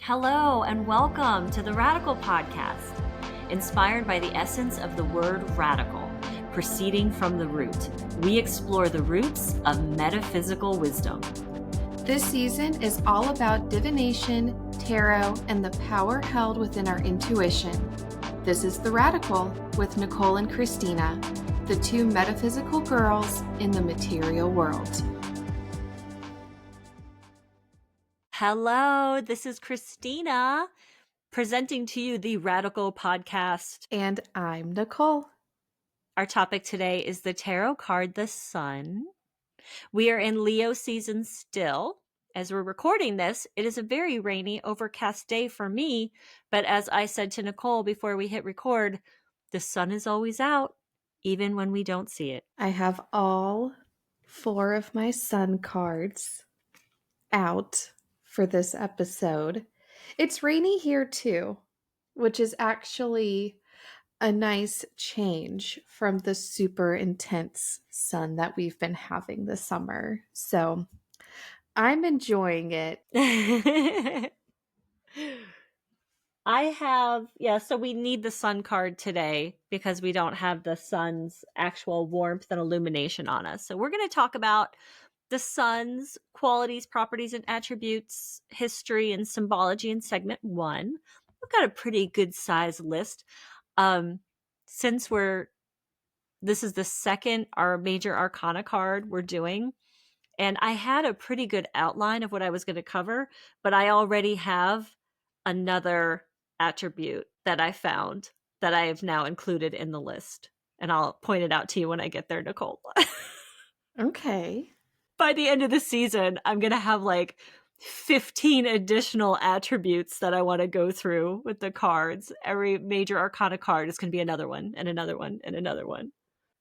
Hello and welcome to the Radical Podcast, inspired by the essence of the word radical, proceeding from the root. We explore the roots of metaphysical wisdom. This season is all about divination, tarot, and the power held within our intuition. This is The Radical with Nicole and Christina, the two metaphysical girls in the material world. Hello, this is Christina presenting to you the Radical Podcast. And I'm Nicole. Our topic today is the tarot card, the Sun. We are in Leo season still. As we're recording this, it is a very rainy, overcast day for me. But as I said to Nicole before we hit record, the sun is always out, even when we don't see it. I have all 4 of my sun cards out for this episode. It's rainy here too, which is actually a nice change from the super intense sun that we've been having this summer. So I'm enjoying it. So we need the sun card today because we don't have the sun's actual warmth and illumination on us. So we're going to talk about the sun's qualities, properties, and attributes, history, and symbology in segment 1. We've got a pretty good size list. Since this is the second, our Major Arcana card we're doing, and I had a pretty good outline of what I was going to cover, but I already have another attribute that I found that I have now included in the list. And I'll point it out to you when I get there, Nicole. Okay. By the end of the season, I'm going to have like 15 additional attributes that I want to go through with the cards. Every Major Arcana card is going to be another one and another one and another one.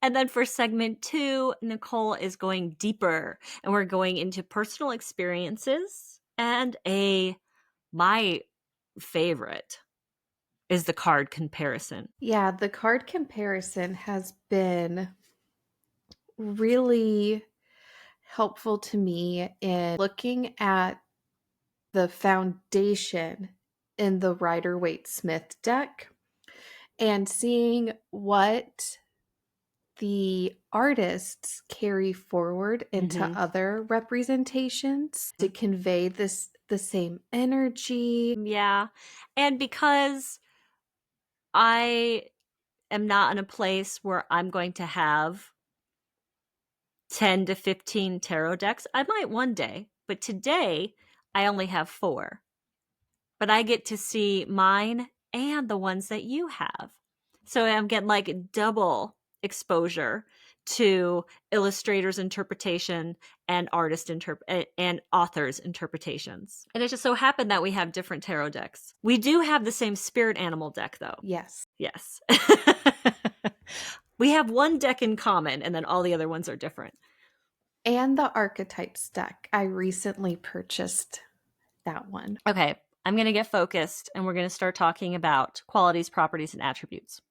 And then for segment 2, Nicole is going deeper, and we're going into personal experiences, and my favorite is the card comparison. Yeah, the card comparison has been really helpful to me in looking at the foundation in the Rider-Waite-Smith deck and seeing what the artists carry forward into other representations to convey the same energy. Yeah. And because I am not in a place where I'm going to have 10 to 15 tarot decks. I might one day, but today I only have 4. But I get to see mine and the ones that you have. So I'm getting like double exposure to illustrators' interpretation and and authors' interpretations. And it just so happened that we have different tarot decks. We do have the same spirit animal deck, though. Yes. Yes. We have one deck in common, and then all the other ones are different. And the archetypes deck. I recently purchased that one. Okay, I'm going to get focused, and we're going to start talking about qualities, properties, and attributes.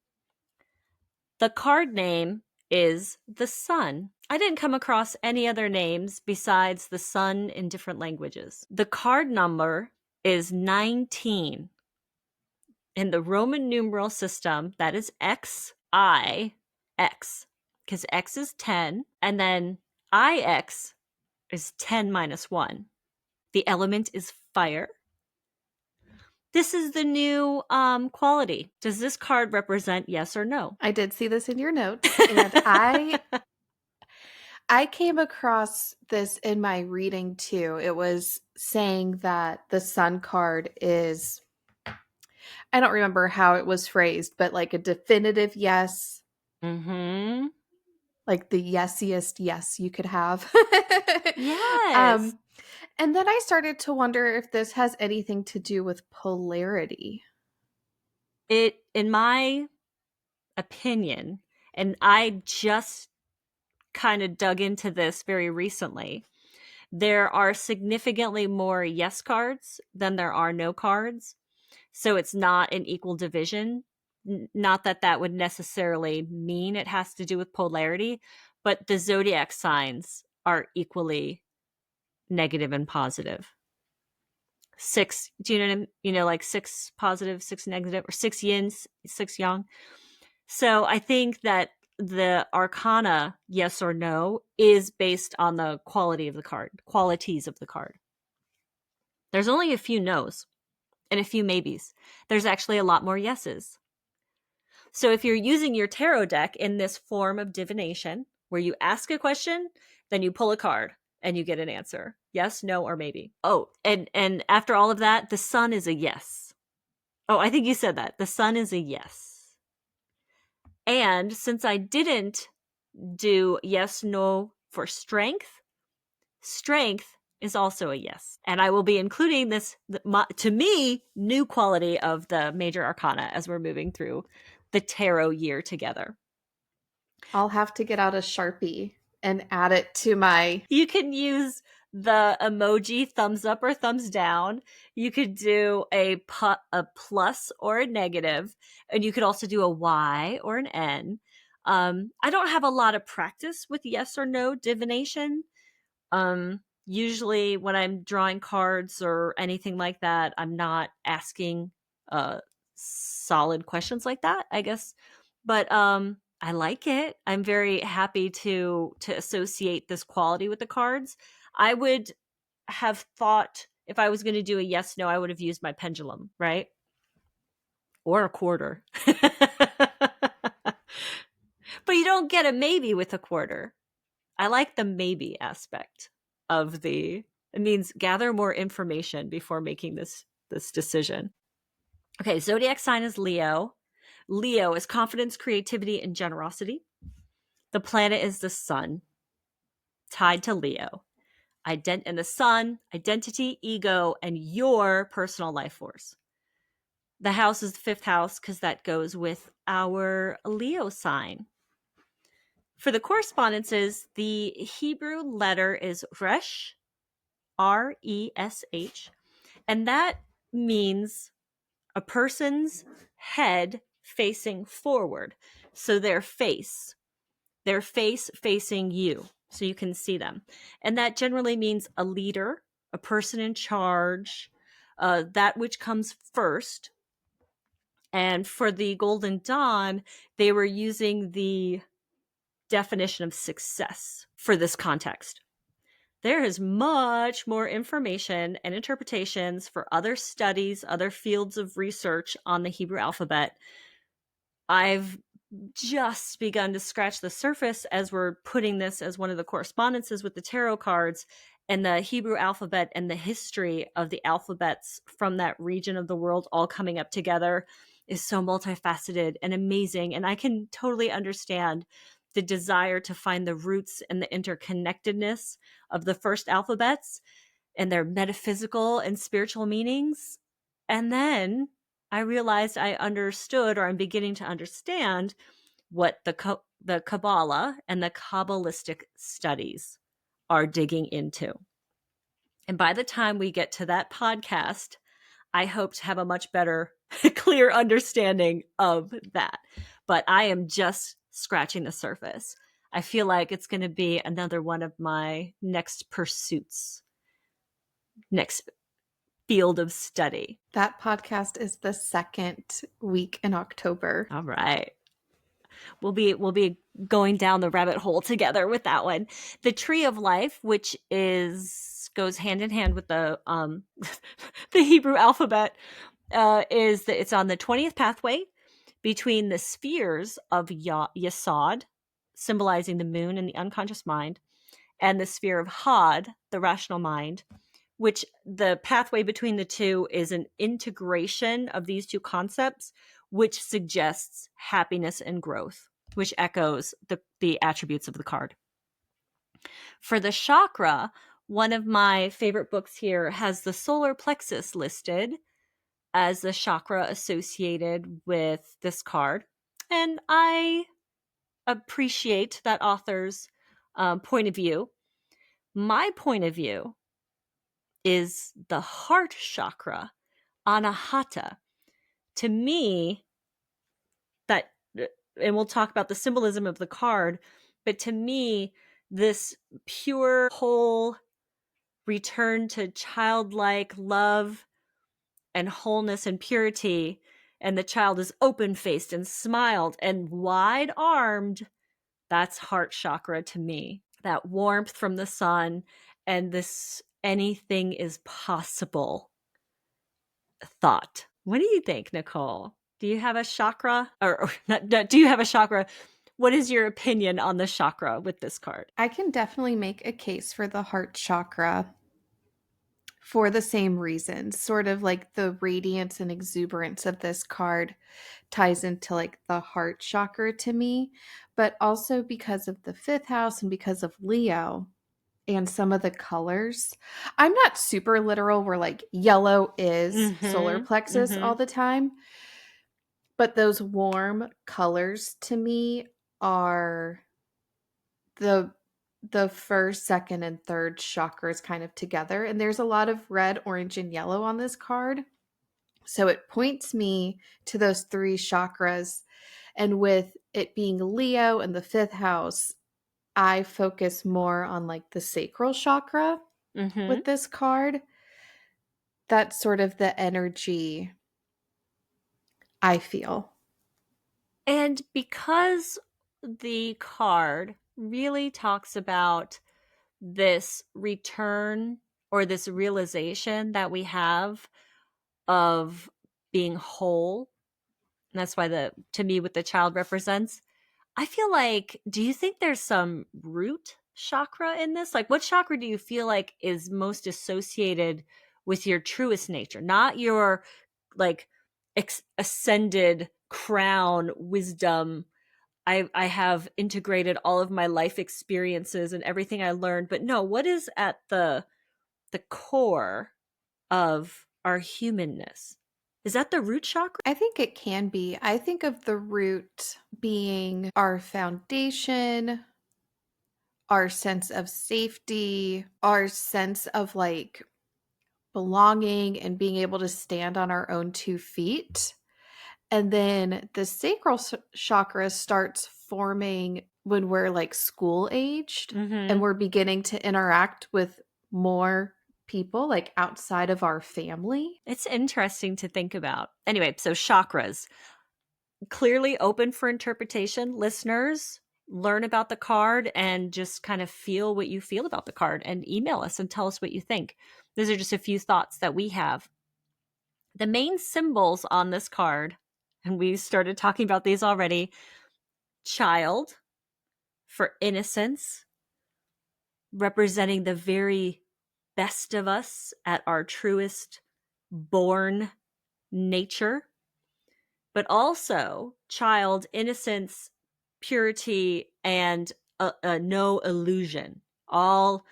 The card name is the Sun. I didn't come across any other names besides the Sun in different languages. The card number is 19. In the Roman numeral system, that is XIX, because X is 10, and then IX is 10 minus 1. The element is fire. This is the new quality. Does this card represent yes or no? I did see this in your notes, and I came across this in my reading too. It was saying that the Sun card is, I don't remember how it was phrased, but like a definitive yes. Mm-hmm. Like the yesiest yes you could have. Yes. And then I started to wonder if this has anything to do with polarity. It, in my opinion, and I just kind of dug into this very recently, there are significantly more yes cards than there are no cards. So it's not an equal division. Not that that would necessarily mean it has to do with polarity, but the zodiac signs are equally negative and positive. 6, do you know what I mean? You know, like 6 positive, 6 negative, or 6 yin, 6 yang. So I think that the arcana, yes or no, is based on the qualities of the card. There's only a few no's and a few maybes. There's actually a lot more yeses. So if you're using your tarot deck in this form of divination, where you ask a question, then you pull a card and you get an answer. Yes, no, or maybe. Oh, and after all of that, the sun is a yes. Oh, I think you said that. The sun is a yes. And since I didn't do yes, no for strength, strength is also a yes. And I will be including this, to me, new quality of the Major Arcana as we're moving through the tarot year together. I'll have to get out a Sharpie and add it to my... You can use the emoji thumbs up or thumbs down. You could do a plus or a negative, and you could also do a Y or an N. I don't have a lot of practice with yes or no divination. Usually when I'm drawing cards or anything like that, I'm not asking solid questions like that, I guess. But I like it. I'm very happy to associate this quality with the cards. I would have thought if I was going to do a yes no, I would have used my pendulum, right? Or a quarter. But you don't get a maybe with a quarter. I like the maybe aspect of it means gather more information before making this decision. Okay, zodiac sign is Leo. Leo is confidence, creativity, and generosity. The planet is the sun, tied to Leo. And the sun, identity, ego, and your personal life force. The house is the 5th house because that goes with our Leo sign. For the correspondences, the Hebrew letter is Resh, R-E-S-H, and that means a person's head facing forward. So their face facing you, so you can see them. And that generally means a leader, a person in charge, that which comes first. And for the Golden Dawn, they were using the definition of success for this context. There is much more information and interpretations for other studies, other fields of research on the Hebrew alphabet. I've just begun to scratch the surface as we're putting this as one of the correspondences with the tarot cards, and the Hebrew alphabet and the history of the alphabets from that region of the world all coming up together is so multifaceted and amazing. And I can totally understand the desire to find the roots and the interconnectedness of the first alphabets and their metaphysical and spiritual meanings. And then I realized I understood, or I'm beginning to understand, what the Kabbalah and the Kabbalistic studies are digging into. And by the time we get to that podcast, I hope to have a much better, clear understanding of that. But I am just scratching the surface. I feel like it's going to be another one of my next pursuits, next field of study. That podcast is the 2nd week in October. All right. We'll be going down the rabbit hole together with that one. The Tree of Life, which goes hand in hand with the the Hebrew alphabet, is that it's on the 20th pathway between the spheres of Yesod, symbolizing the moon and the unconscious mind, and the sphere of Had, the rational mind, which the pathway between the two is an integration of these two concepts, which suggests happiness and growth, which echoes the attributes of the card. For the chakra, one of my favorite books here has the solar plexus listed as the chakra associated with this card. And I appreciate that author's point of view. My point of view is the heart chakra, anahata. To me, that, and we'll talk about the symbolism of the card, but to me, this pure, whole return to childlike love, and wholeness and purity, and the child is open-faced and smiled and wide-armed, that's heart chakra to me. That warmth from the sun and this anything is possible thought. What do you think, Nicole? Do you have a chakra? Or not, do you have a chakra? What is your opinion on the chakra with this card? I can definitely make a case for the heart chakra for the same reasons. Sort of like the radiance and exuberance of this card ties into like the heart chakra to me, but also because of the fifth house and because of Leo and some of the colors. I'm not super literal where like yellow is solar plexus all the time, but those warm colors to me are the first, second, and third chakras kind of together. And there's a lot of red, orange, and yellow on this card. So it points me to those three chakras. And with it being Leo in the fifth house, I focus more on like the sacral chakra with this card. That's sort of the energy I feel. And because the card really talks about this return or this realization that we have of being whole, and that's why to me what the child represents, I feel like, do you think there's some root chakra in this? Like, what chakra do you feel like is most associated with your truest nature, not your like ascended crown wisdom? I have integrated all of my life experiences and everything I learned, but no, what is at the core of our humanness? Is that the root chakra? I think it can be. I think of the root being our foundation, our sense of safety, our sense of like belonging and being able to stand on our own 2 feet. And then the sacral chakra starts forming when we're like school aged and we're beginning to interact with more people like outside of our family. It's interesting to think about. Anyway, so chakras, clearly open for interpretation. Listeners, learn about the card and just kind of feel what you feel about the card and email us and tell us what you think. These are just a few thoughts that we have. The main symbols on this card, and we started talking about these already: child for innocence, representing the very best of us at our truest born nature, but also child, innocence, purity, and no illusion. All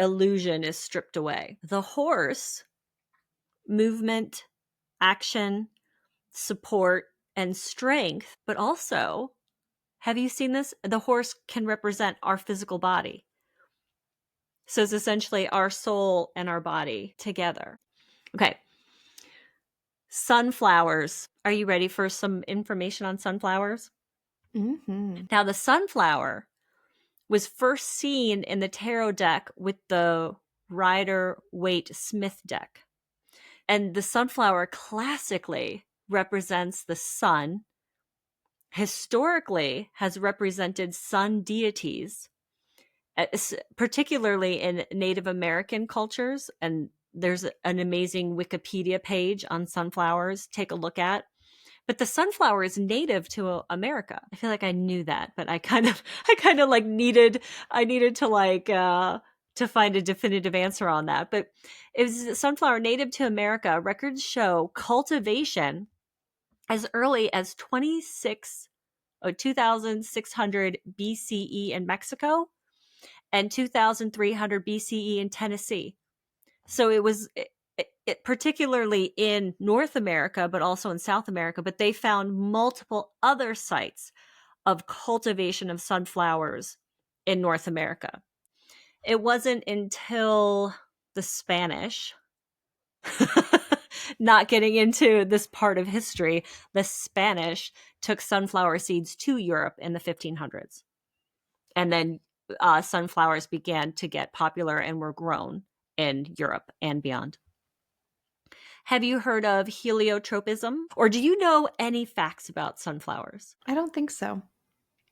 illusion is stripped away. The horse, movement, action, support, and strength, but also, have you seen this? The horse can represent our physical body. So it's essentially our soul and our body together. Okay. Sunflowers. Are you ready for some information on sunflowers? Mm-hmm. Now, the sunflower was first seen in the tarot deck with the Rider-Waite-Smith deck. And the sunflower classically represents the sun, historically has represented sun deities, particularly in Native American cultures. And there's an amazing Wikipedia page on sunflowers. Take a look at. But the sunflower is native to America. I feel like I knew that, but I kind of like needed to like to find a definitive answer on that. But it was sunflower native to America. Records show cultivation as early as 2600 BCE in Mexico and 2300 BCE in Tennessee. So it was particularly in North America, but also in South America. But they found multiple other sites of cultivation of sunflowers in North America. It wasn't until the Spanish, not getting into this part of history, the Spanish took sunflower seeds to Europe in the 1500s. And then sunflowers began to get popular and were grown in Europe and beyond. Have you heard of heliotropism? Or do you know any facts about sunflowers? I don't think so.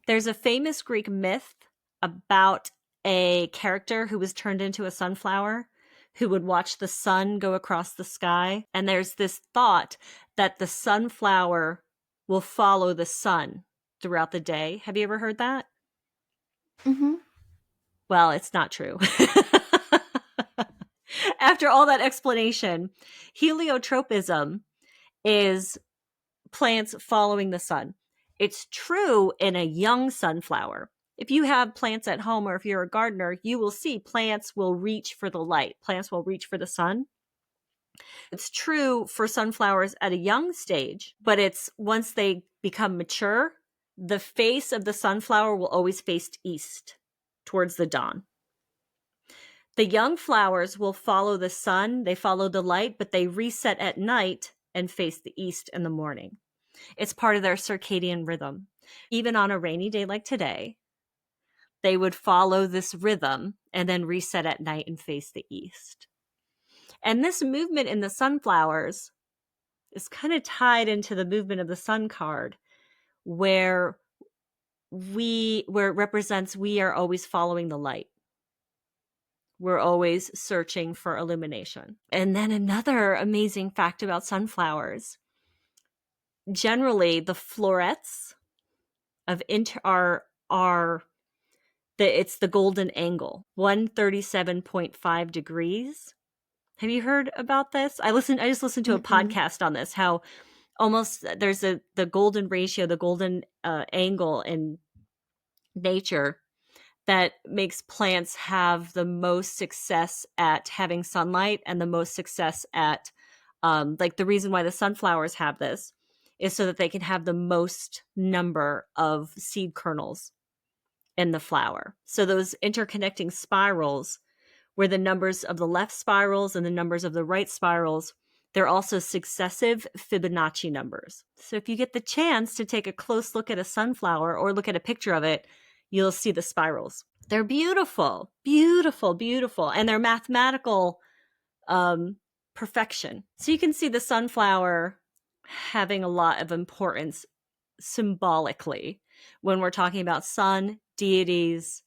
There's a famous Greek myth about a character who was turned into a sunflower who would watch the sun go across the sky. And there's this thought that the sunflower will follow the sun throughout the day. Have you ever heard that? Mm-hmm. Well, it's not true. After all that explanation, heliotropism is plants following the sun. It's true in a young sunflower. If you have plants at home or if you're a gardener, you will see plants will reach for the light. Plants will reach for the sun. It's true for sunflowers at a young stage, but it's once they become mature, the face of the sunflower will always face east towards the dawn. The young flowers will follow the sun, they follow the light, but they reset at night and face the east in the morning. It's part of their circadian rhythm. Even on a rainy day like today, they would follow this rhythm and then reset at night and face the east. And this movement in the sunflowers is kind of tied into the movement of the sun card, where it represents we are always following the light. We're always searching for illumination. And then another amazing fact about sunflowers. Generally, the florets of it's the golden angle, 137.5 degrees. Have you heard about this? I just listened to a podcast on this, how almost there's the golden ratio, the golden angle in nature that makes plants have the most success at having sunlight and the most success at like the reason why the sunflowers have this is so that they can have the most number of seed kernels in the flower. So those interconnecting spirals where the numbers of the left spirals and the numbers of the right spirals, they're also successive Fibonacci numbers. So if you get the chance to take a close look at a sunflower or look at a picture of it, you'll see the spirals. They're beautiful, beautiful, beautiful. And they're mathematical perfection. So you can see the sunflower having a lot of importance symbolically when we're talking about sun, deities,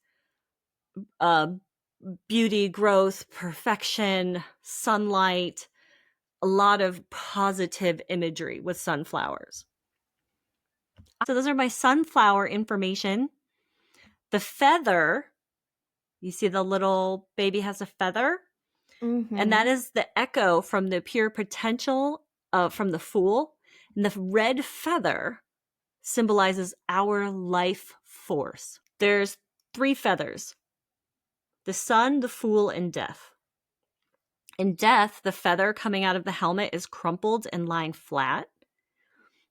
beauty, growth, perfection, sunlight, a lot of positive imagery with sunflowers. So those are my sunflower information. The feather, you see the little baby has a feather? Mm-hmm. And that is the echo from the pure potential from the Fool. And the red feather symbolizes our life force. There's 3 feathers: the sun, the Fool, and death. In death, the feather coming out of the helmet is crumpled and lying flat.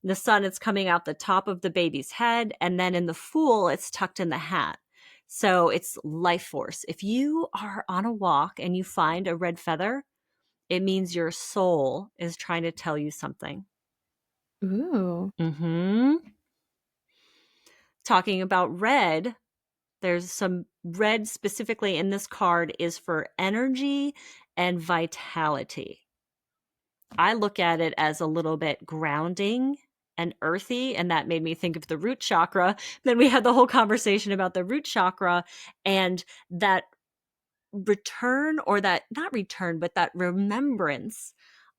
In the sun, it's coming out the top of the baby's head. And then in the Fool, it's tucked in the hat. So it's life force. If you are on a walk and you find a red feather, it means your soul is trying to tell you something. Ooh. Talking about red, there's some red specifically in this card is for energy and vitality. I look at it as a little bit grounding and earthy, and that made me think of the root chakra. Then we had the whole conversation about the root chakra and that return, or that not return, but that remembrance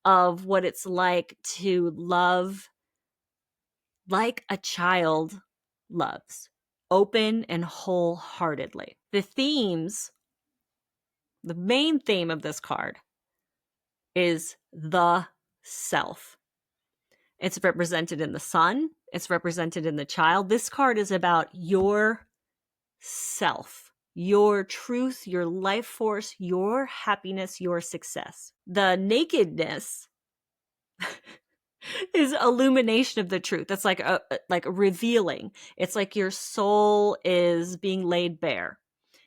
of what it's like to love like a child loves, open and wholeheartedly. The main theme of this card is the self. It's represented in the sun. It's represented in the child. This card is about your self, your truth, your life force, your happiness, your success. The nakedness is illumination of the truth. That's like revealing. It's like your soul is being laid bare,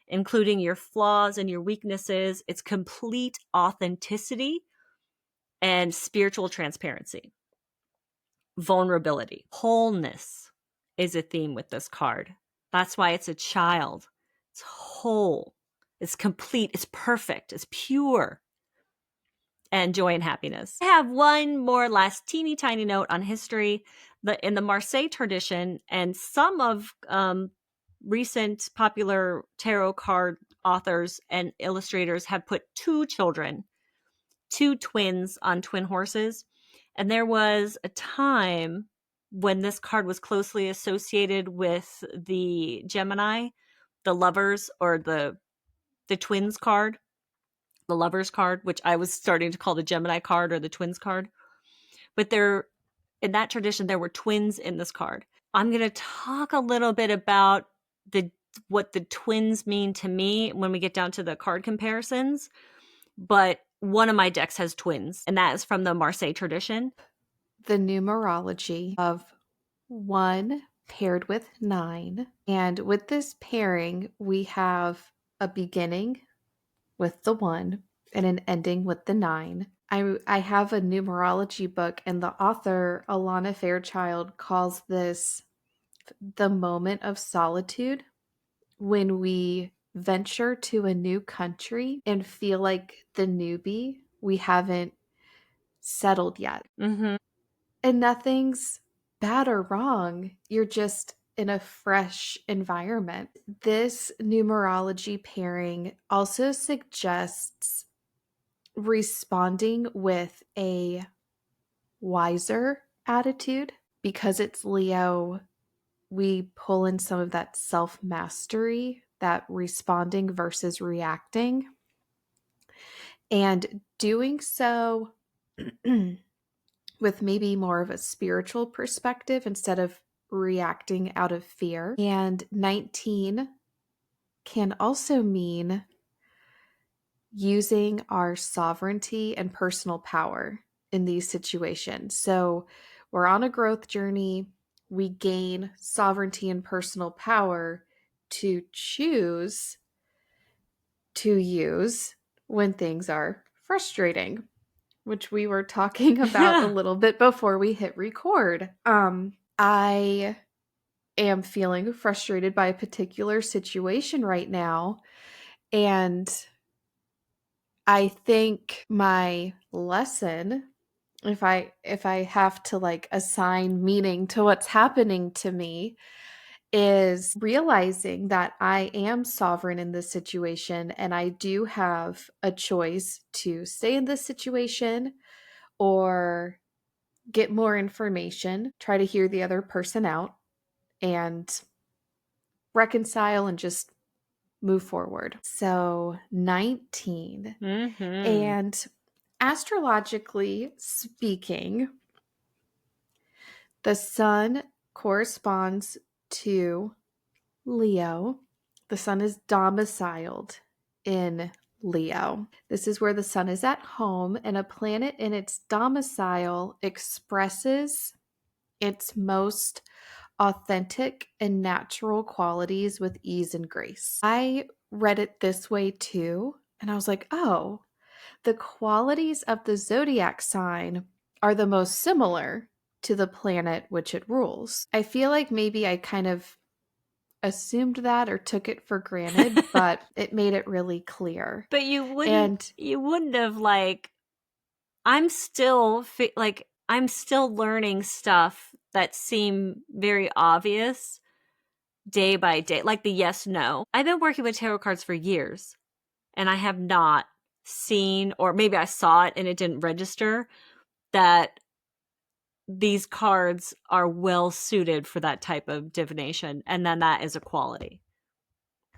including your flaws and your weaknesses. It's complete authenticity and spiritual transparency. Vulnerability. Wholeness is a theme with this card. That's why it's a child. It's whole. It's complete. It's perfect. It's pure. and joy and happiness. I have one more last teeny tiny note on history. In the Marseille tradition, and some of recent popular tarot card authors and illustrators have put two twins on twin horses. And there was a time when this card was closely associated with the Gemini, the lovers, or the twins card, the lovers card, which I was starting to call the Gemini card or the twins card. But in that tradition, there were twins in this card. I'm going to talk a little bit about what the twins mean to me when we get down to the card comparisons. But one of my decks has twins, and that is from the Marseille tradition. The numerology of 1 paired with 9. And with this pairing, we have a beginning with the 1 and an ending with the 9. I have a numerology book, and the author, Alana Fairchild, calls this the moment of solitude, when we venture to a new country and feel like the newbie, we haven't settled yet. Mm-hmm. And nothing's bad or wrong. You're just in a fresh environment. This numerology pairing also suggests responding with a wiser attitude. Because it's Leo, we pull in some of that self-mastery, that responding versus reacting. And doing so with maybe more of a spiritual perspective instead of reacting out of fear. And 19 can also mean using our sovereignty and personal power in these situations. So we're on a growth journey. We gain sovereignty and personal power to choose to use when things are frustrating, which we were talking about a little bit before we hit record. I am feeling frustrated by a particular situation right now, and I think my lesson, if I have to like assign meaning to what's happening to me, is realizing that I am sovereign in this situation, and I do have a choice to stay in this situation or get more information, try to hear the other person out, and reconcile and just move forward. So 19. Mm-hmm. And astrologically speaking, the sun corresponds to Leo. The sun is domiciled in Leo. This is where the sun is at home, and a planet in its domicile expresses its most authentic and natural qualities with ease and grace. I read it this way too, and I was like, oh, the qualities of the zodiac sign are the most similar to the planet which it rules. I feel like maybe I kind of assumed that or took it for granted, but it made it really clear. But you wouldn't have like, I'm still I'm still learning stuff that seem very obvious day by day, like the yes no. I've been working with tarot cards for years, and I have not seen, or maybe I saw it and it didn't register, that these cards are well suited for that type of divination, and then that is a quality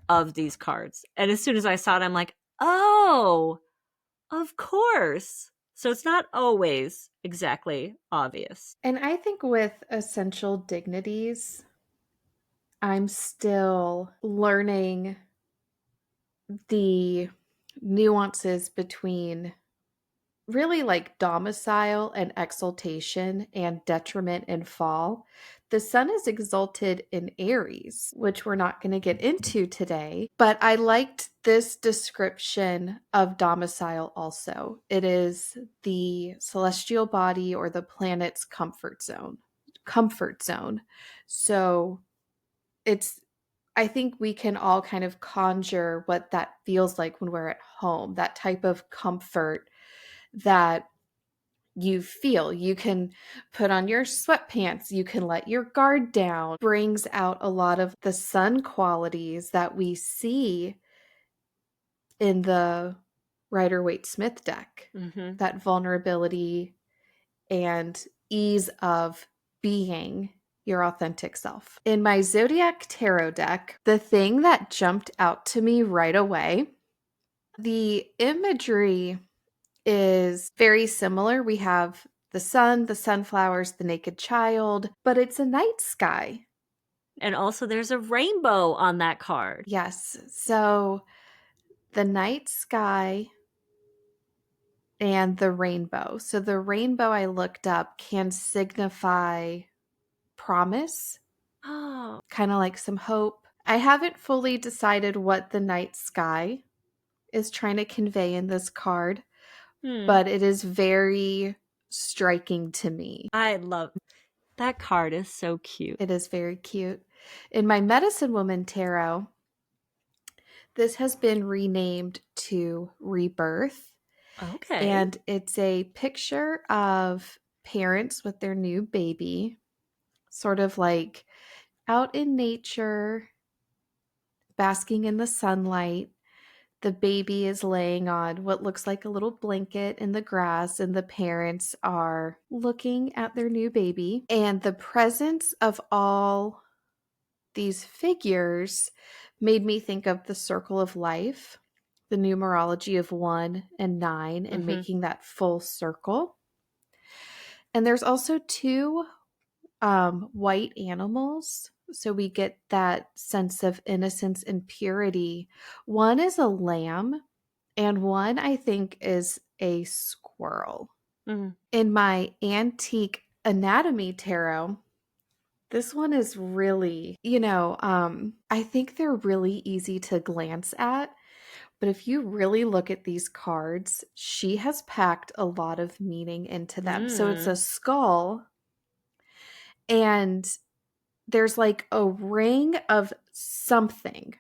of these cards. And as soon as I saw it, I'm like, oh, of course. So it's not always exactly obvious. And I think with essential dignities, I'm still learning the nuances between really like domicile and exaltation and detriment and fall. The sun is exalted in Aries, which we're not going to get into today, but I liked this description of domicile also. It is the celestial body or the planet's comfort zone. Comfort zone. So I think we can all kind of conjure what that feels like when we're at home, that type of comfort that you feel. You can put on your sweatpants, you can let your guard down. Brings out a lot of the sun qualities that we see in the Rider-Waite-Smith deck. Mm-hmm. That vulnerability and ease of being your authentic self. In my Zodiac Tarot deck, the thing that jumped out to me right away, the imagery is very similar. We have the sun, the sunflowers, the naked child, but it's a night sky. And also there's a rainbow on that card. Yes. So the night sky and the rainbow. So the rainbow I looked up can signify promise, Oh. kind of like some hope. I haven't fully decided what the night sky is trying to convey in this card, but it is very striking to me. I love that card. Is so cute. It is very cute. In my Medicine Woman Tarot, this has been renamed to Rebirth. Okay. And it's a picture of parents with their new baby, sort of like out in nature, basking in the sunlight. The baby is laying on what looks like a little blanket in the grass, and the parents are looking at their new baby. And the presence of all these figures made me think of the circle of life, the numerology of 1 and 9, and making that full circle. And there's also 2 white animals. So we get that sense of innocence and purity. One is a lamb, and one I think is a squirrel. In my Antique Anatomy Tarot, this one is really, I think they're really easy to glance at. But if you really look at these cards, she has packed a lot of meaning into them. So it's a skull, and there's like a ring of something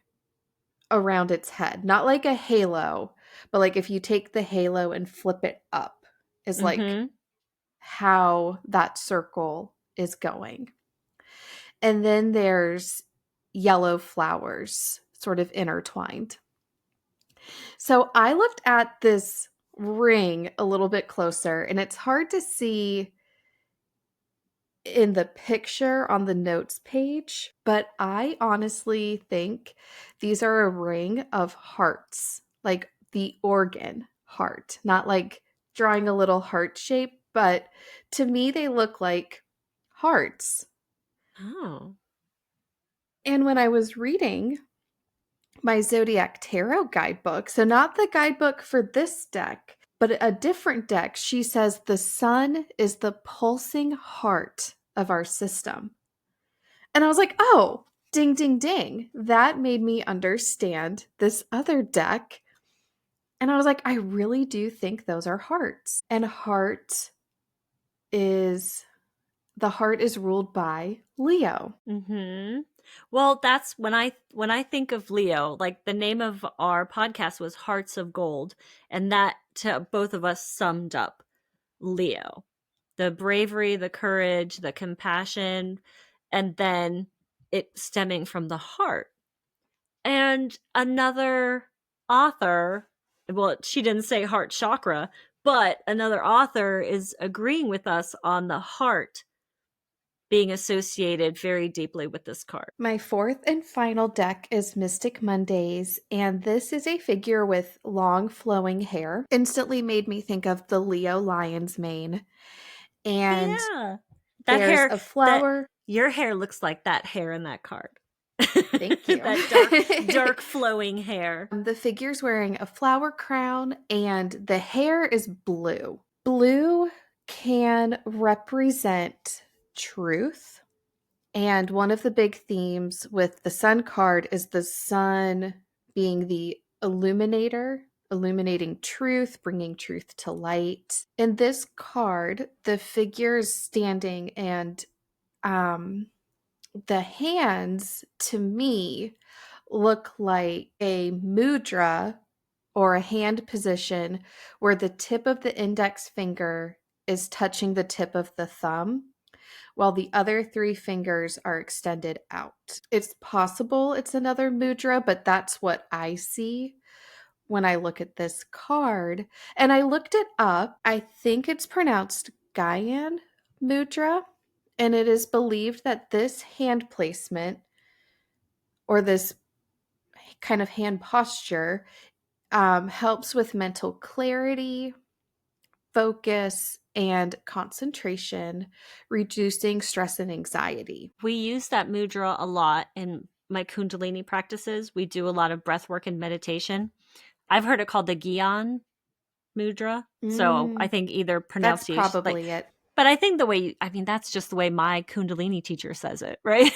around its head. Not like a halo, but like if you take the halo and flip it up, is like how that circle is going. And then there's yellow flowers sort of intertwined. So I looked at this ring a little bit closer, and it's hard to see in the picture on the notes page, but I honestly think these are a ring of hearts, like the organ heart, not like drawing a little heart shape, but to me they look like hearts. Oh. And when I was reading my Zodiac Tarot guidebook, so not the guidebook for this deck, but a different deck, she says the sun is the pulsing heart of our system. And I was like, oh, ding, ding, ding. That made me understand this other deck. And I was like, I really do think those are hearts. And the heart is ruled by Leo. Well, that's when I think of Leo, like the name of our podcast was Hearts of Gold, and that to both of us summed up Leo. The bravery, the courage, the compassion, and then it stemming from the heart. And another author, well, she didn't say heart chakra, but another author is agreeing with us on the heart being associated very deeply with this card. My 4th and final deck is Mystic Mondays, and this is a figure with long flowing hair. Instantly made me think of the Leo lion's mane. And that there's hair, a flower. Your hair looks like that hair in that card. Thank you. That dark flowing hair. The figure's wearing a flower crown, and the hair is blue. Blue can represent truth. And one of the big themes with the sun card is the sun being the illuminator, illuminating truth, bringing truth to light. In this card, the figure is standing, and the hands to me look like a mudra or a hand position where the tip of the index finger is touching the tip of the thumb, while the other three fingers are extended out. It's possible it's another mudra, but that's what I see when I look at this card. And I looked it up. I think it's pronounced Gyan mudra, and it is believed that this hand placement or this kind of hand posture helps with mental clarity, focus, and concentration, reducing stress and anxiety. We use that mudra a lot in my Kundalini practices. We do a lot of breath work and meditation. I've heard it called the Gyan mudra. So I think either That's pronunciation, probably it. but I think that's just the way my Kundalini teacher says it, right?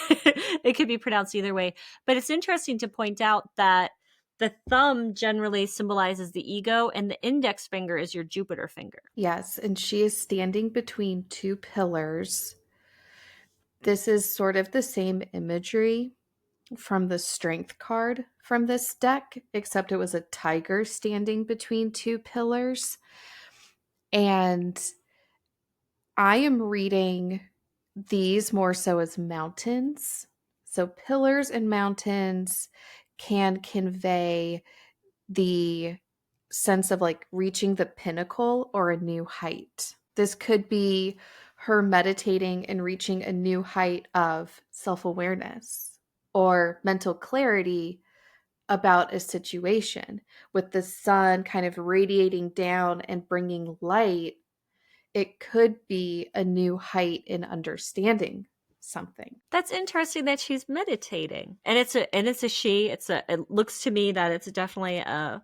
It could be pronounced either way. But it's interesting to point out that the thumb generally symbolizes the ego and the index finger is your Jupiter finger. Yes, and she is standing between two pillars. This is sort of the same imagery from the strength card from this deck, except it was a tiger standing between two pillars. And I am reading these more so as mountains. So pillars and mountains can convey the sense of like reaching the pinnacle or a new height. This could be her meditating and reaching a new height of self-awareness or mental clarity about a situation, with the sun kind of radiating down and bringing light. It could be a new height in understanding something. That's interesting that she's meditating. And it's a she. It looks to me that it's definitely a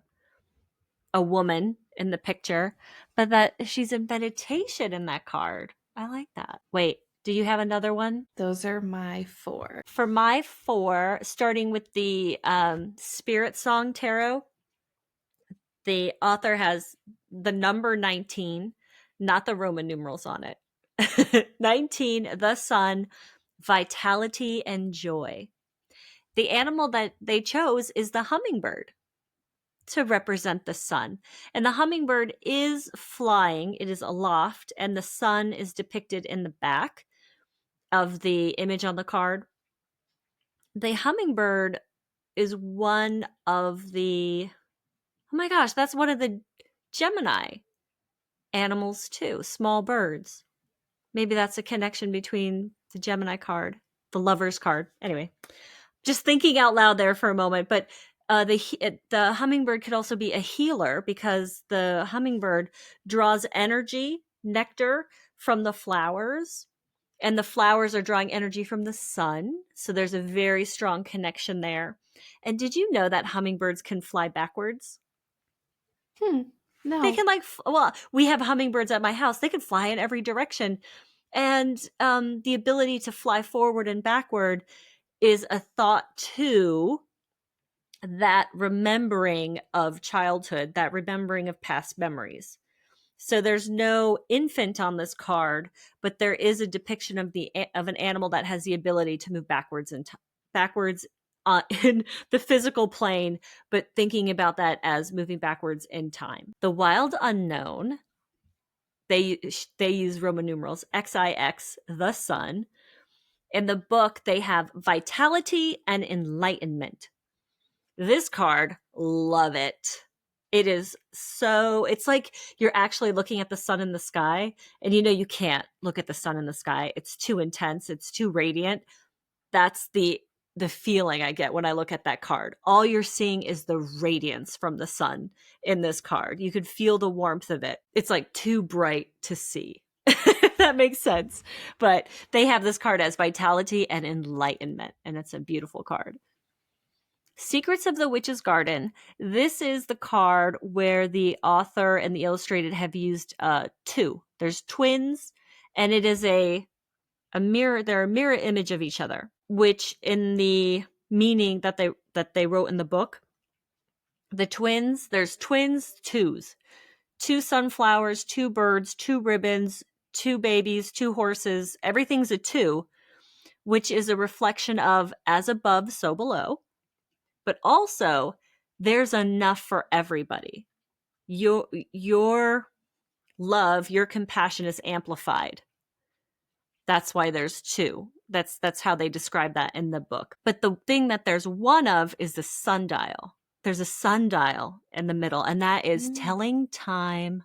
woman in the picture, but that she's in meditation in that card. I like that. Wait, do you have another one? Those are my 4. For my 4, starting with the Spirit Song Tarot, the author has the number 19, not the Roman numerals on it. 19, the sun, vitality, and joy. The animal that they chose is the hummingbird to represent the sun. And the hummingbird is flying, it is aloft, and the sun is depicted in the back of the image on the card. The hummingbird is one of the, oh my gosh, that's one of the Gemini animals too, small birds. Maybe that's a connection between the Gemini card, the Lover's card. Anyway, just thinking out loud there for a moment, but the hummingbird could also be a healer because the hummingbird draws energy, nectar from the flowers, and the flowers are drawing energy from the sun. So there's a very strong connection there. And did you know that hummingbirds can fly backwards? No. They can we have hummingbirds at my house. They can fly in every direction. And the ability to fly forward and backward is a thought to that remembering of childhood, that remembering of past memories. So there's no infant on this card, but there is a depiction of an animal that has the ability to move backwards in the physical plane, but thinking about that as moving backwards in time. The wild unknown, they use Roman numerals XIX, the sun. In the book, they have vitality and enlightenment. This card, love it. It's like you're actually looking at the sun in the sky, and you can't look at the sun in the sky. It's too intense. It's too radiant. That's the feeling I get when I look at that card. All you're seeing is the radiance from the sun in this card. You could feel the warmth of it. It's like too bright to see. If that makes sense. But they have this card as vitality and enlightenment, and it's a beautiful card. Secrets of the Witch's Garden. This is the card where the author and the illustrated have used two. There's twins, and it is a mirror. They're a mirror image of each other, which in the meaning that they wrote in the book, the twins, there's twins, twos. 2 sunflowers, 2 birds, 2 ribbons, 2 babies, 2 horses. Everything's a 2, which is a reflection of as above, so below. But also, there's enough for everybody. Your love, your compassion is amplified. That's why there's two. That's how they describe that in the book. But the thing that there's one of is the sundial. There's a sundial in the middle, and that is telling time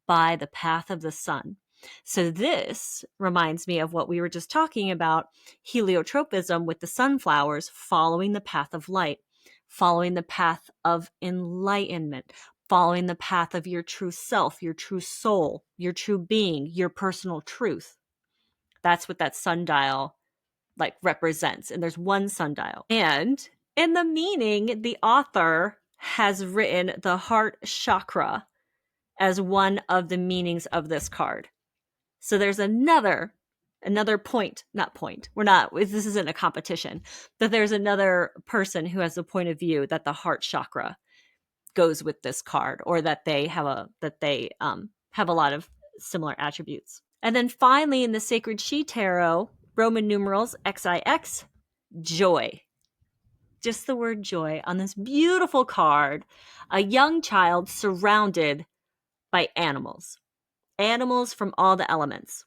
by the path of the sun. So this reminds me of what we were just talking about, heliotropism with the sunflowers, following the path of light, following the path of enlightenment, following the path of your true self, your true soul, your true being, your personal truth. That's what that sundial like represents. And there's one sundial. And in the meaning, the author has written the heart chakra as one of the meanings of this card. So there's another point, not point. This isn't a competition, but there's another person who has the point of view that the heart chakra goes with this card, or that they have a lot of similar attributes. And then finally, in the Sacred She Tarot, Roman numerals XIX, joy. Just the word joy on this beautiful card. A young child surrounded by animals. Animals from all the elements.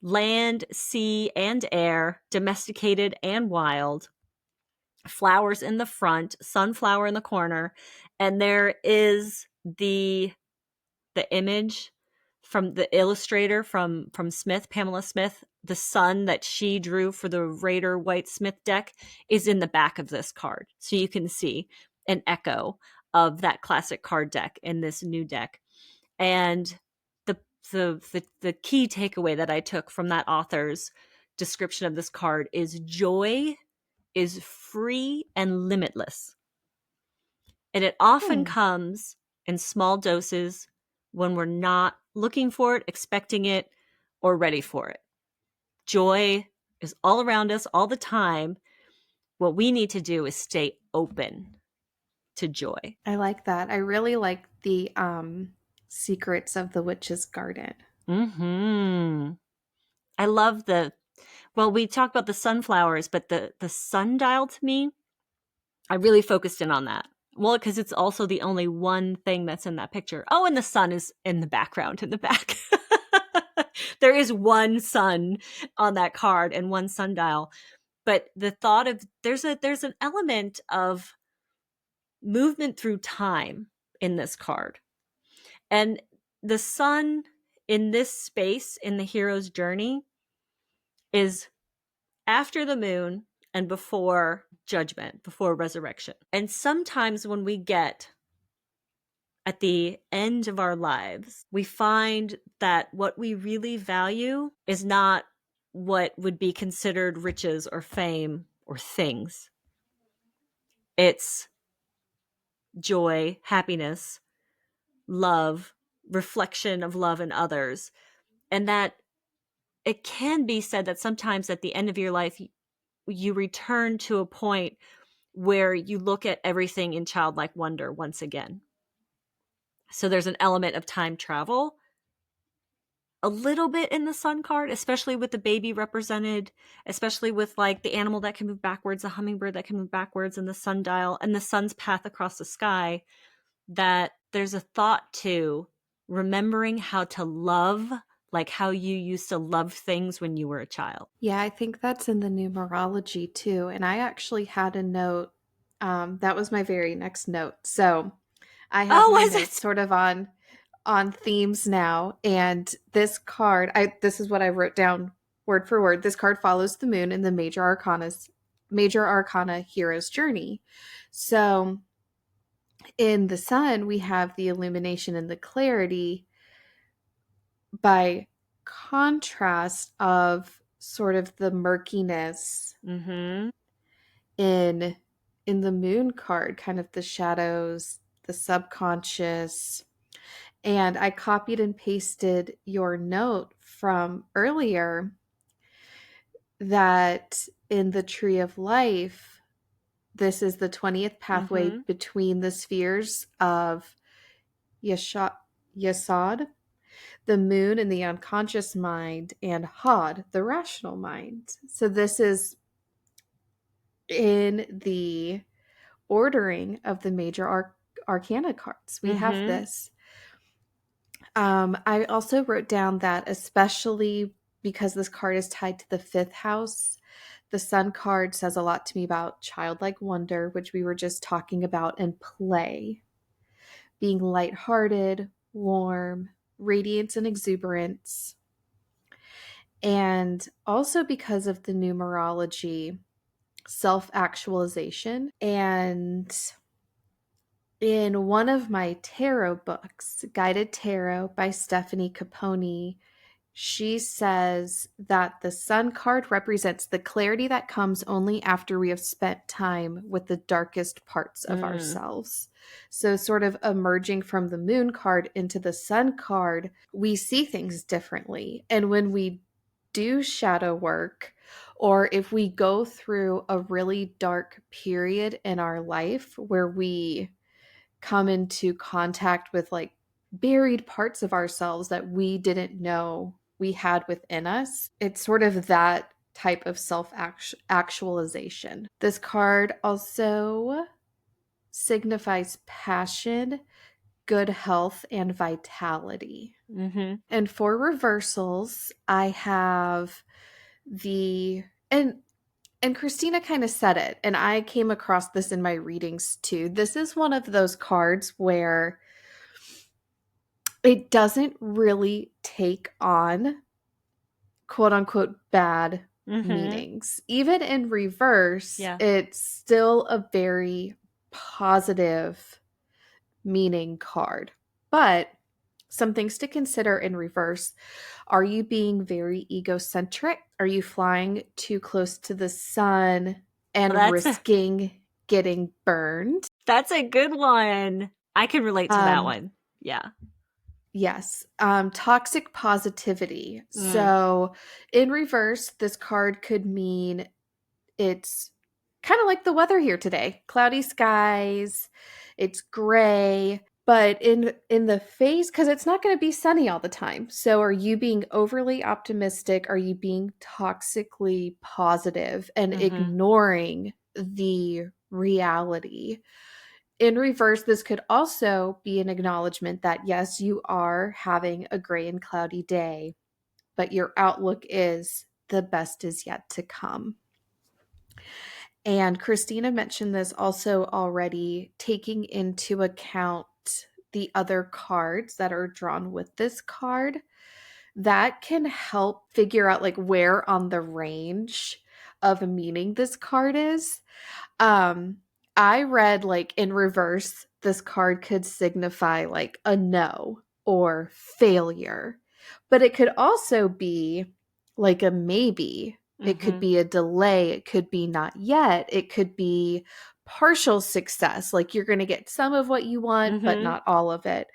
Land, sea, and air, domesticated and wild. Flowers in the front, sunflower in the corner, and there is the image from the illustrator from Smith, Pamela Smith. The sun that she drew for the Raider White Smith deck is in the back of this card, so you can see an echo of that classic card deck in this new deck. And the key takeaway that I took from that author's description of this card is joy is free and limitless. And it often comes in small doses when we're not looking for it, expecting it, or ready for it. Joy is all around us all the time. What we need to do is stay open to joy. I like that. I really like the Secrets of the Witch's Garden. I love we talked about the sunflowers, but the sundial, to me, I really focused in on that. Well, because it's also the only one thing that's in that picture. Oh, and the sun is in the background in the back. There is one sun on that card and one sundial. But the thought of there's an element of movement through time in this card. And the sun in this space in the hero's journey is after the moon and before judgment, before resurrection. And sometimes when we get at the end of our lives, we find that what we really value is not what would be considered riches or fame or things. It's joy, happiness, love, reflection of love in others. And that it can be said that sometimes at the end of your life, you return to a point where you look at everything in childlike wonder once again. So there's an element of time travel a little bit in the sun card, especially with the baby represented, especially with like the animal that can move backwards, the hummingbird that can move backwards, and the sundial and the sun's path across the sky, that there's a thought to remembering how to love, like how you used to love things when you were a child. Yeah, I think that's in the numerology too. And I actually had a note. That was my very next note. So I have my notes sort of on themes now. And this card, this is what I wrote down word for word. This card follows the moon in the Major Arcana hero's journey. So in the sun, we have the illumination and the clarity. By contrast of sort of the murkiness in the moon card, kind of the shadows, the subconscious. And I copied and pasted your note from earlier that in the Tree of Life, this is the 20th pathway between the spheres of Yesod, the moon and the unconscious mind, and Hod, the rational mind. So this is in the ordering of the major arcana cards. We have this. I also wrote down that, especially because this card is tied to the 5th house, the Sun card says a lot to me about childlike wonder, which we were just talking about, and play. Being lighthearted, warm, radiance and exuberance. And also because of the numerology, self-actualization. And in one of my tarot books, Guided Tarot by Stephanie Capone, she says that the Sun card represents the clarity that comes only after we have spent time with the darkest parts of ourselves. So sort of emerging from the Moon card into the Sun card, we see things differently. And when we do shadow work, or if we go through a really dark period in our life where we come into contact with like buried parts of ourselves that we didn't know we had within us, it's sort of that type of self-actualization. This card also signifies passion, good health, and vitality. And for reversals, I have the and Christina kind of said it, and I came across this in my readings too. This is one of those cards where it doesn't really take on quote unquote bad meanings. Even in reverse, it's still a very positive meaning card. But some things to consider in reverse. Are you being very egocentric? Are you flying too close to the sun and risking getting burned? That's a good one. I can relate to that one. Yeah. Yes. Toxic positivity. So in reverse, this card could mean it's kind of like the weather here today. Cloudy skies, it's gray, but in the face, because it's not going to be sunny all the time. So are you being overly optimistic? Are you being toxically positive and ignoring the reality? In reverse, this could also be an acknowledgement that yes, you are having a gray and cloudy day, but your outlook is the best is yet to come. And Christina mentioned this also already, taking into account the other cards that are drawn with this card. That can help figure out like where on the range of meaning this card is. I read like in reverse, this card could signify like a no or failure, but it could also be like a maybe. It could be a delay. It could be not yet. It could be partial success. Like you're going to get some of what you want, but not all of it.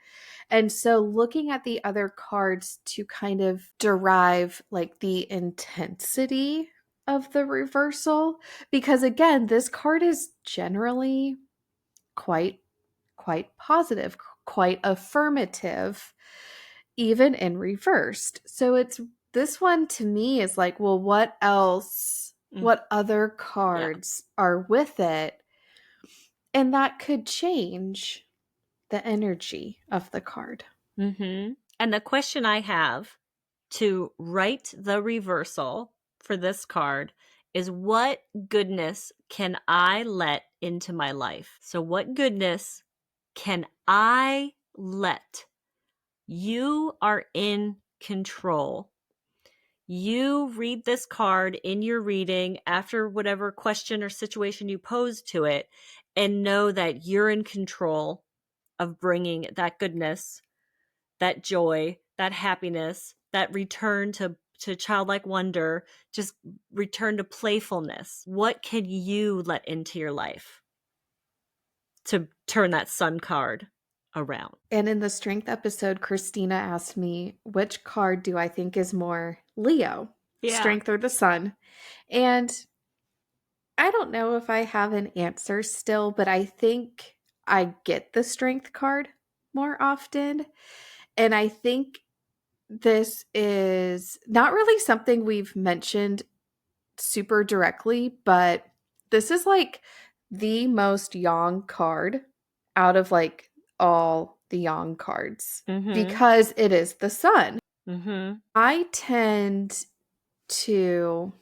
And so looking at the other cards to kind of derive like the intensity of the reversal, because again, this card is generally quite positive, quite affirmative, even in reversed. So it's this one to me is like, well, what else? What other cards are with it? And that could change the energy of the card. And the question I have to write the reversal for this card is, what goodness can I let into my life? So what goodness can I let? You are in control. You read this card in your reading after whatever question or situation you pose to it, and know that you're in control of bringing that goodness, that joy, that happiness, that return to childlike wonder, just return to playfulness. What can you let into your life to turn that Sun card around? And in the strength episode, Christina asked me, which card do I think is more Leo? Strength or the Sun? And I don't know if I have an answer still, but I think I get the strength card more often. And I think this is not really something we've mentioned super directly, but this is like the most yang card out of like all the yang cards because it is the sun. I tend to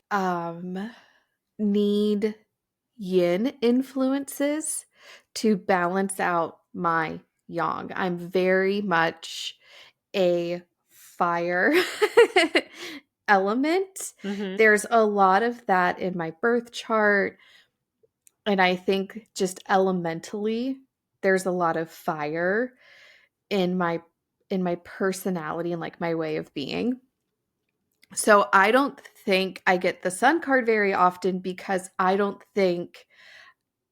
need yin influences to balance out my yang. I'm very much a fire element. There's a lot of that in my birth chart. And I think just elementally, there's a lot of fire in my personality and like my way of being. So I don't think I get the sun card very often because I don't think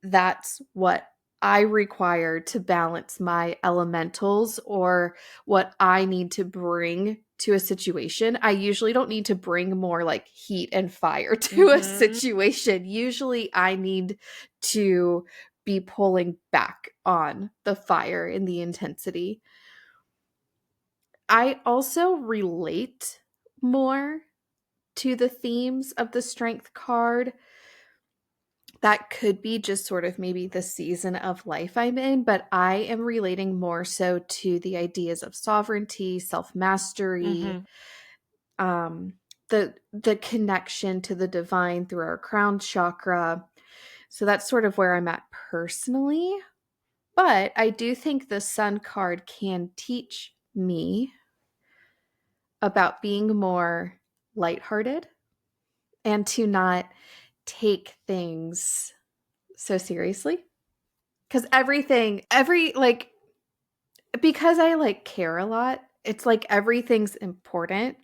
that's what I require to balance my elementals or what I need to bring to a situation. I usually don't need to bring more like heat and fire to a situation. Usually I need to be pulling back on the fire and the intensity. I also relate more to the themes of the strength card. That could be just sort of maybe the season of life I'm in, but I am relating more so to the ideas of sovereignty, self-mastery, the connection to the divine through our crown chakra. So that's sort of where I'm at personally. But I do think the sun card can teach me about being more lighthearted and to not take things so seriously. Because because I like care a lot, it's like everything's important.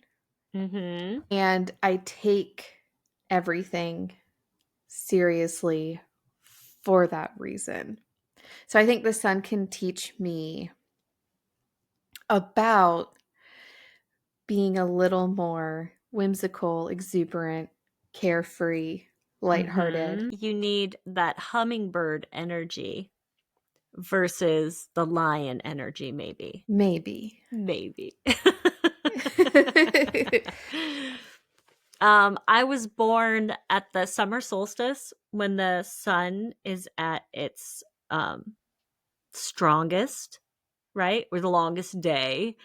And I take everything seriously for that reason. So I think the sun can teach me about being a little more whimsical, exuberant, carefree, lighthearted. You need that hummingbird energy versus the lion energy, maybe. Maybe. I was born at the summer solstice when the sun is at its strongest, right? Or the longest day.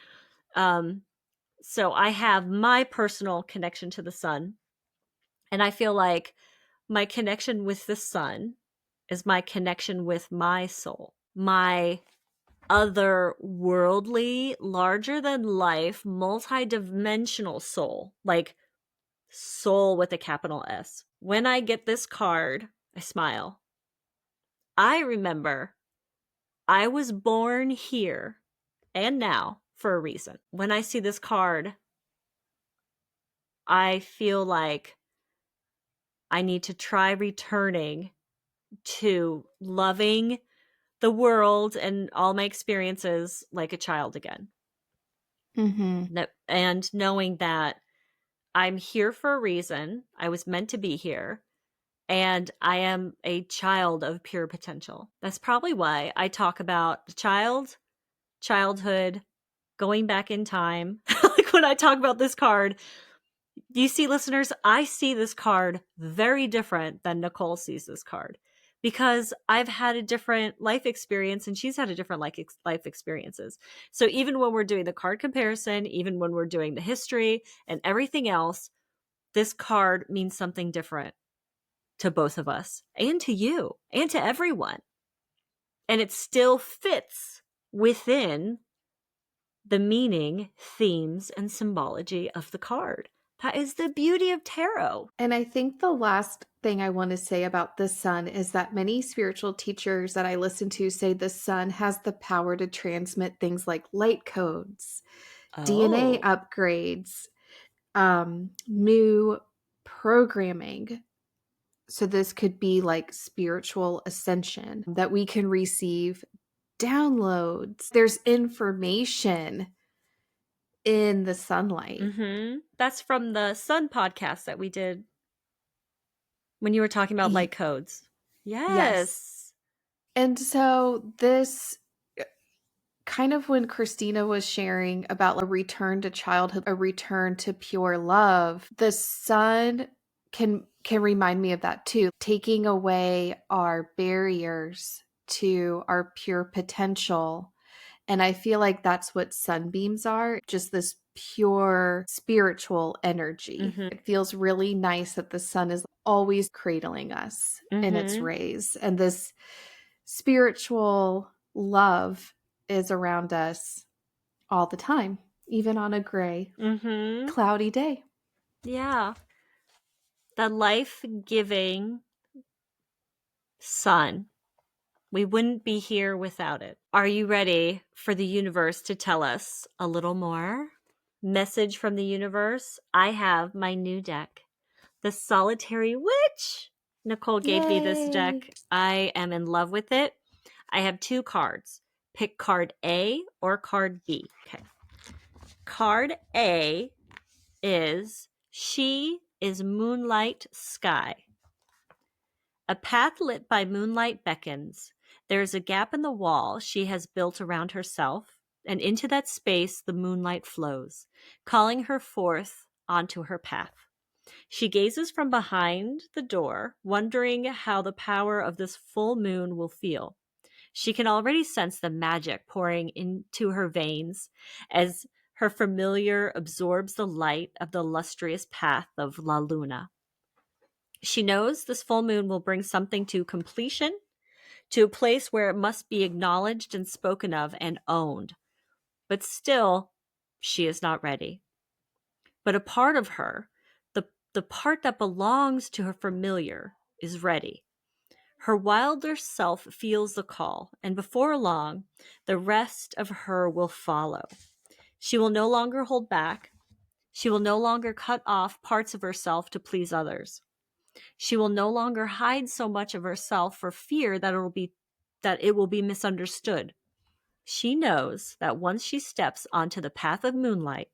So I have my personal connection to the sun. And I feel like my connection with the sun is my connection with my soul, my otherworldly, larger than life, multi-dimensional soul, like soul with a capital S. When I get this card, I smile. I remember I was born here and now for a reason. When I see this card, I feel like I need to try returning to loving the world and all my experiences like a child again. And knowing that I'm here for a reason, I was meant to be here, and I am a child of pure potential. That's probably why I talk about the childhood, going back in time. Like when I talk about this card, you see, listeners, I see this card very different than Nicole sees this card because I've had a different life experience and she's had a different life experiences. So even when we're doing the card comparison, even when we're doing the history and everything else, this card means something different to both of us and to you and to everyone. And it still fits within the meaning, themes, and symbology of the card. That is the beauty of tarot. And I think the last thing I want to say about the sun is that many spiritual teachers that I listen to say the sun has the power to transmit things like light codes, DNA upgrades, new programming. So this could be like spiritual ascension that we can receive downloads. There's information in the sunlight. That's from the Sun podcast that we did when you were talking about light codes. Yes. And so this kind of when Christina was sharing about a return to childhood, a return to pure love, the sun can remind me of that too. Taking away our barriers to our pure potential. And I feel like that's what sunbeams are, just this pure spiritual energy. Mm-hmm. It feels really nice that the sun is always cradling us in its Mm-hmm. rays. And this spiritual love is around us all the time, even on a gray, Mm-hmm. cloudy day. Yeah. The life-giving sun. We wouldn't be here without it. Are you ready for the universe to tell us a little more? Message from the universe. I have my new deck, the Solitary Witch. Nicole gave me this deck. I am in love with it. I have 2 cards. Pick card A or card B. Okay. Card A is She is Moonlight Sky. A path lit by moonlight beckons. There is a gap in the wall she has built around herself, and into that space the moonlight flows, calling her forth onto her path. She gazes from behind the door, wondering how the power of this full moon will feel. She can already sense the magic pouring into her veins as her familiar absorbs the light of the lustrous path of La Luna. She knows this full moon will bring something to completion, to a place where it must be acknowledged and spoken of and owned. But still, she is not ready. But a part of her, the part that belongs to her familiar, is ready. Her wilder self feels the call, and before long, the rest of her will follow. She will no longer hold back. She will no longer cut off parts of herself to please others. She will no longer hide so much of herself for fear that it will be misunderstood. She knows that once she steps onto the path of moonlight,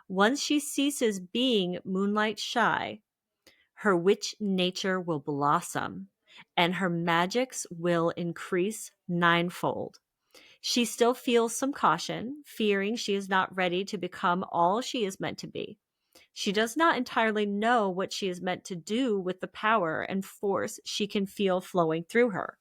once she ceases being moonlight shy, her witch nature will blossom and her magics will increase ninefold. She still feels some caution, fearing she is not ready to become all she is meant to be. She does not entirely know what she is meant to do with the power and force she can feel flowing through her.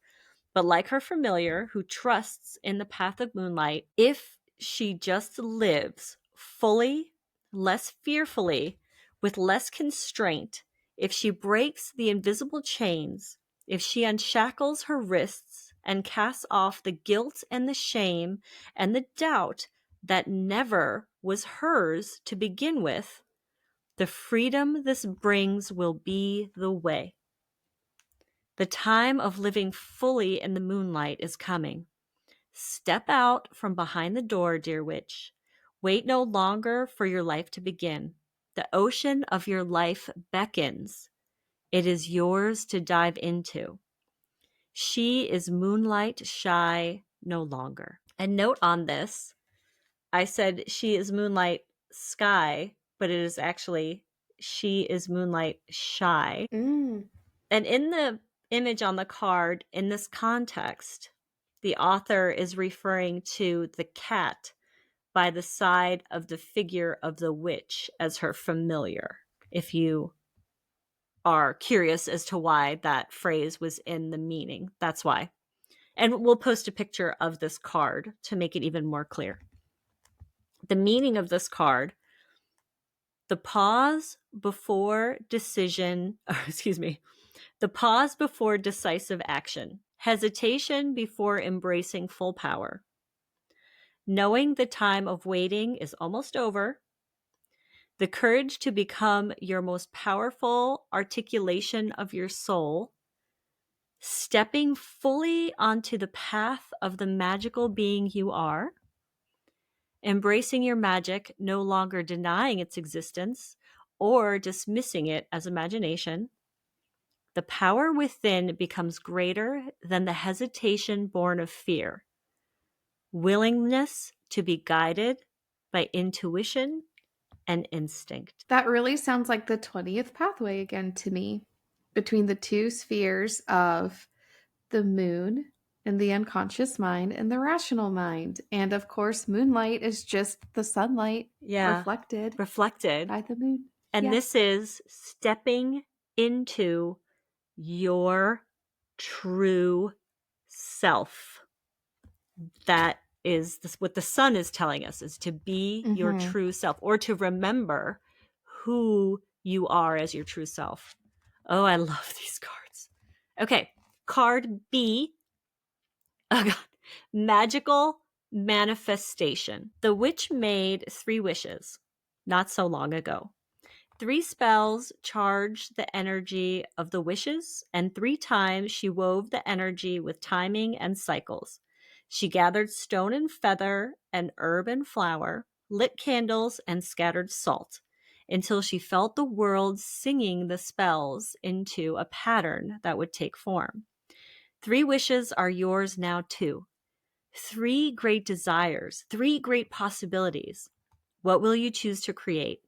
But like her familiar who trusts in the path of moonlight, if she just lives fully, less fearfully, with less constraint, if she breaks the invisible chains, if she unshackles her wrists and casts off the guilt and the shame and the doubt that never was hers to begin with, the freedom this brings will be the way. The time of living fully in the moonlight is coming. Step out from behind the door, dear witch. Wait no longer for your life to begin. The ocean of your life beckons. It is yours to dive into. She is moonlight shy no longer. And note on this, I said she is moonlight sky, but it is actually she is moonlight shy. Mm. And in the image on the card, in this context, the author is referring to the cat by the side of the figure of the witch as her familiar. If you are curious as to why that phrase was in the meaning, that's why. And we'll post a picture of this card to make it even more clear. The meaning of this card: the pause before decision, the pause before decisive action, hesitation before embracing full power, knowing the time of waiting is almost over, the courage to become your most powerful articulation of your soul, stepping fully onto the path of the magical being you are, embracing your magic, no longer denying its existence or dismissing it as imagination. The power within becomes greater than the hesitation born of fear. Willingness to be guided by intuition and instinct. That really sounds like the 20th pathway again to me, between the 2 spheres of the moon and the unconscious mind and the rational mind. And of course, moonlight is just the sunlight reflected Reflected. by the moon. And Yeah. this is stepping into your true self. That is what the sun is telling us, is to be your true self, or to remember who you are as your true self. Oh, I love these cards. Okay, card B. Oh God. Magical manifestation. The witch made 3 wishes not so long ago. 3 spells charged the energy of the wishes, and 3 times she wove the energy with timing and cycles. She gathered stone and feather and herb and flower, lit candles and scattered salt, until she felt the world singing the spells into a pattern that would take form. 3 wishes are yours now too. 3 great desires, 3 great possibilities. What will you choose to create?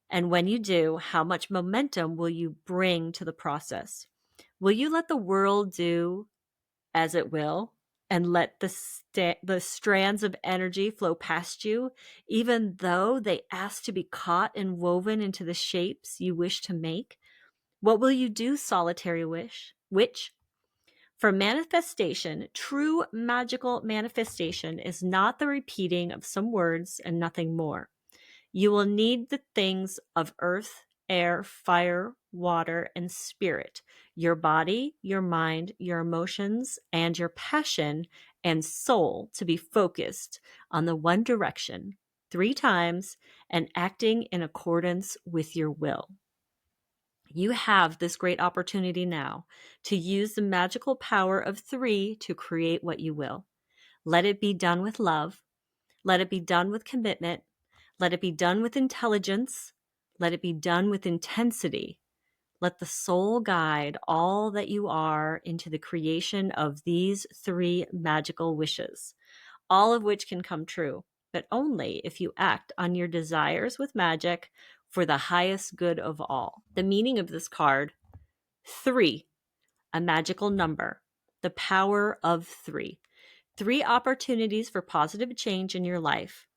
And when you do, how much momentum will you bring to the process? Will you let the world do as it will, and let the strands of energy flow past you, even though they ask to be caught and woven into the shapes you wish to make? What will you do, solitary witch? For manifestation, true magical manifestation is not the repeating of some words and nothing more. You will need the things of earth, air, fire, water, and spirit, your body, your mind, your emotions, and your passion and soul to be focused on the one direction 3 times and acting in accordance with your will. You have this great opportunity now to use the magical power of 3 to create what you will. Let it be done with love. Let it be done with commitment. Let it be done with intelligence. Let it be done with intensity. Let the soul guide all that you are into the creation of these 3 magical wishes, all of which can come true, but only if you act on your desires with magic for the highest good of all. The meaning of this card: 3, a magical number, the power of 3. 3 opportunities for positive change in your life.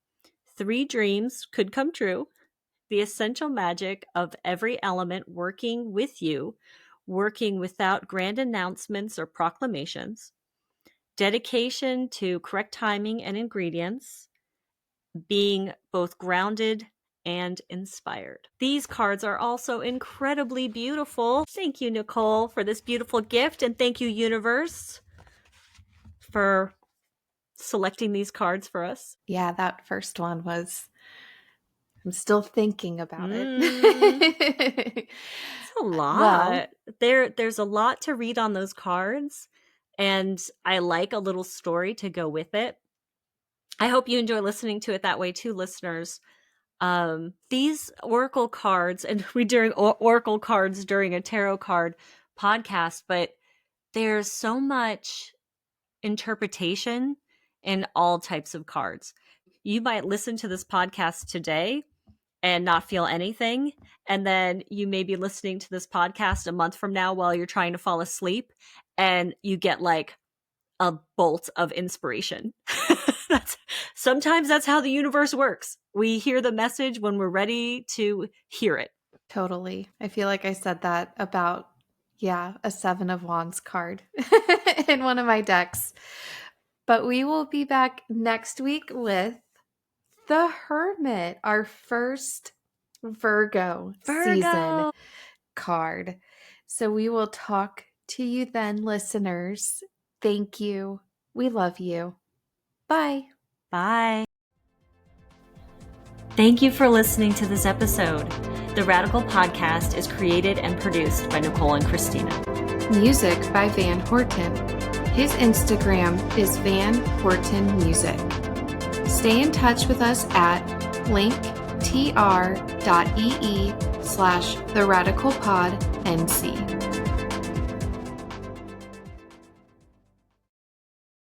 3 dreams could come true. The essential magic of every element working with you, working without grand announcements or proclamations. Dedication to correct timing and ingredients. Being both grounded and inspired. These cards are also incredibly beautiful. Thank you, Nicole, for this beautiful gift, and thank you, universe, for selecting these cards for us. Yeah, that first one was, I'm still thinking about it. It's a lot. There's a lot to read on those cards, and I like a little story to go with it. I hope you enjoy listening to it that way too, listeners. These oracle cards, and we're doing oracle cards during a tarot card podcast, but there's so much interpretation in all types of cards. You might listen to this podcast today and not feel anything, and then you may be listening to this podcast a month from now while you're trying to fall asleep, and you get like a bolt of inspiration. Sometimes that's how the universe works. We hear the message when we're ready to hear it. Totally. I feel like I said that about, a 7 of Wands card in one of my decks. But we will be back next week with the Hermit, our first Virgo season card. So we will talk to you then, listeners. Thank you. We love you. Bye. Bye. Thank you for listening to this episode. The Radical Podcast is created and produced by Nicole and Christina. Music by Van Horton. His Instagram is Van Horton Music. Stay in touch with us at linktr.ee/theradicalpodnc.